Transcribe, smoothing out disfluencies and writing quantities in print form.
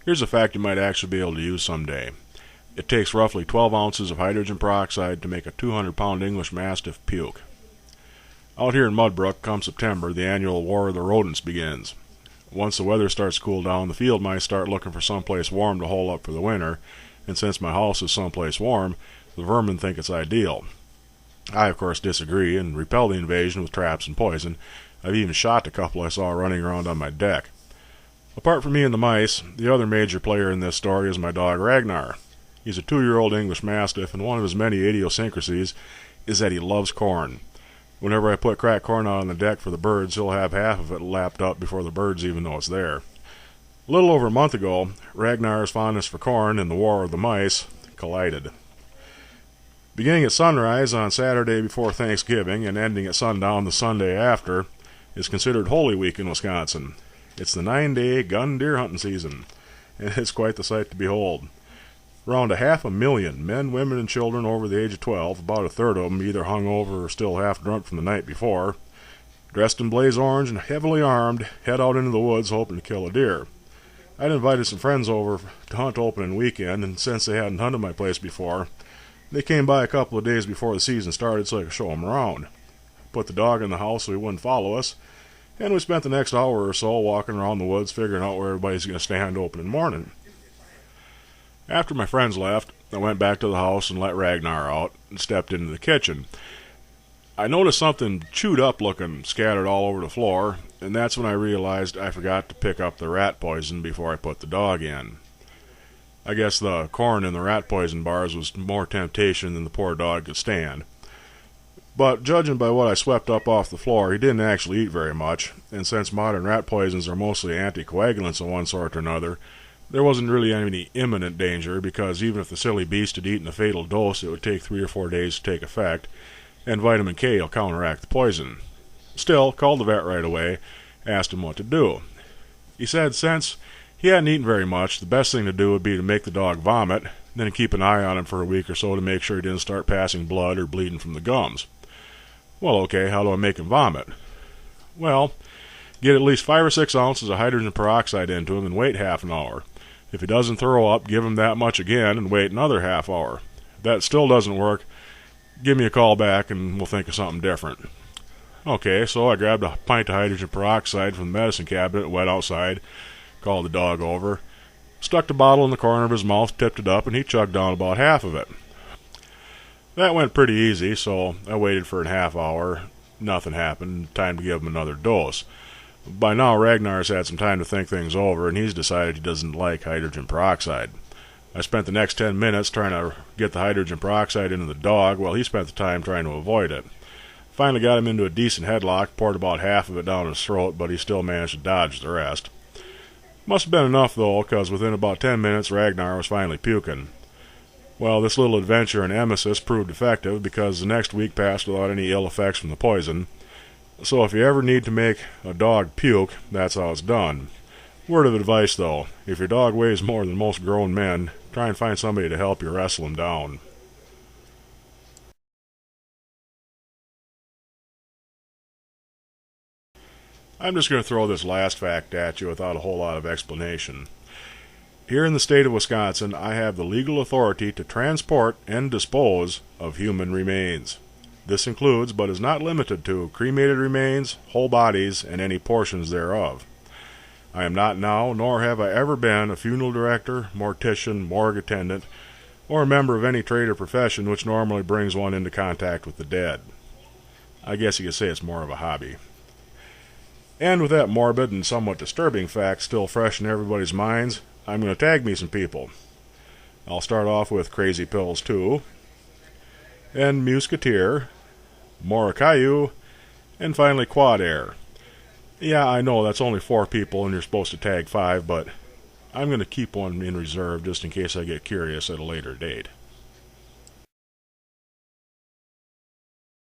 Here's a fact you might actually be able to use someday. It takes roughly 12 ounces of hydrogen peroxide to make a 200-pound English Mastiff puke. Out here in Mudbrook, come September, the annual War of the Rodents begins. Once the weather starts to cool down, the field mice start looking for someplace warm to hole up for the winter, and since my house is someplace warm, the vermin think it's ideal. I, of course, disagree and repel the invasion with traps and poison. I've even shot a couple I saw running around on my deck. Apart from me and the mice, the other major player in this story is my dog Ragnar. He's a 2-year-old English Mastiff, and one of his many idiosyncrasies is that he loves corn. Whenever I put cracked corn out on the deck for the birds, he'll have half of it lapped up before the birds even know it's there. A little over a month ago, Ragnar's fondness for corn and the war of the mice collided. Beginning at sunrise on Saturday before Thanksgiving and ending at sundown the Sunday after is considered Holy Week in Wisconsin. It's the 9-day gun deer hunting season, and it's quite the sight to behold. Around 500,000 men, women, and children over the age of 12, about a third of them either hungover or still half drunk from the night before, dressed in blaze orange and heavily armed, head out into the woods hoping to kill a deer. I'd invited some friends over to hunt opening weekend, and since they hadn't hunted my place before, they came by a couple of days before the season started so I could show them around. Put the dog in the house so he wouldn't follow us, and we spent the next hour or so walking around the woods figuring out where everybody's going to stand opening morning. After my friends left, I went back to the house and let Ragnar out and stepped into the kitchen. I noticed something chewed up looking scattered all over the floor, and that's when I realized I forgot to pick up the rat poison before I put the dog in. I guess the corn in the rat poison bars was more temptation than the poor dog could stand. But judging by what I swept up off the floor, he didn't actually eat very much, and since modern rat poisons are mostly anticoagulants of one sort or another, there wasn't really any imminent danger, because even if the silly beast had eaten a fatal dose, it would take 3 or 4 days to take effect, and vitamin K will counteract the poison. Still, called the vet right away, asked him what to do. He said since he hadn't eaten very much, the best thing to do would be to make the dog vomit, then keep an eye on him for a week or so to make sure he didn't start passing blood or bleeding from the gums. Well, okay, how do I make him vomit? Well, get at least 5 or 6 ounces of hydrogen peroxide into him and wait half an hour. If he doesn't throw up, give him that much again and wait another half hour. If that still doesn't work, give me a call back and we'll think of something different. Okay, so I grabbed a pint of hydrogen peroxide from the medicine cabinet, went outside, called the dog over, stuck the bottle in the corner of his mouth, tipped it up, and he chugged down about half of it. That went pretty easy, so I waited for a half hour. Nothing happened. Time to give him another dose. By now, Ragnar's had some time to think things over, and he's decided he doesn't like hydrogen peroxide. I spent the next 10 minutes trying to get the hydrogen peroxide into the dog, while he spent the time trying to avoid it. Finally got him into a decent headlock, poured about half of it down his throat, but he still managed to dodge the rest. Must have been enough, though, because within about 10 minutes, Ragnar was finally puking. Well, this little adventure in emesis proved effective, because the next week passed without any ill effects from the poison. So if you ever need to make a dog puke, that's how it's done. Word of advice, though, if your dog weighs more than most grown men, try and find somebody to help you wrestle him down. I'm just going to throw this last fact at you without a whole lot of explanation. Here in the state of Wisconsin, I have the legal authority to transport and dispose of human remains. This includes, but is not limited to, cremated remains, whole bodies, and any portions thereof. I am not now, nor have I ever been, a funeral director, mortician, morgue attendant, or a member of any trade or profession which normally brings one into contact with the dead. I guess you could say it's more of a hobby. And with that morbid and somewhat disturbing fact still fresh in everybody's minds, I'm going to tag me some people. I'll start off with crazypills 2, and Musekiteer, Morrakiu, and finally QuadError. Yeah, I know that's only 4 people and you're supposed to tag 5, but I'm going to keep one in reserve just in case I get curious at a later date.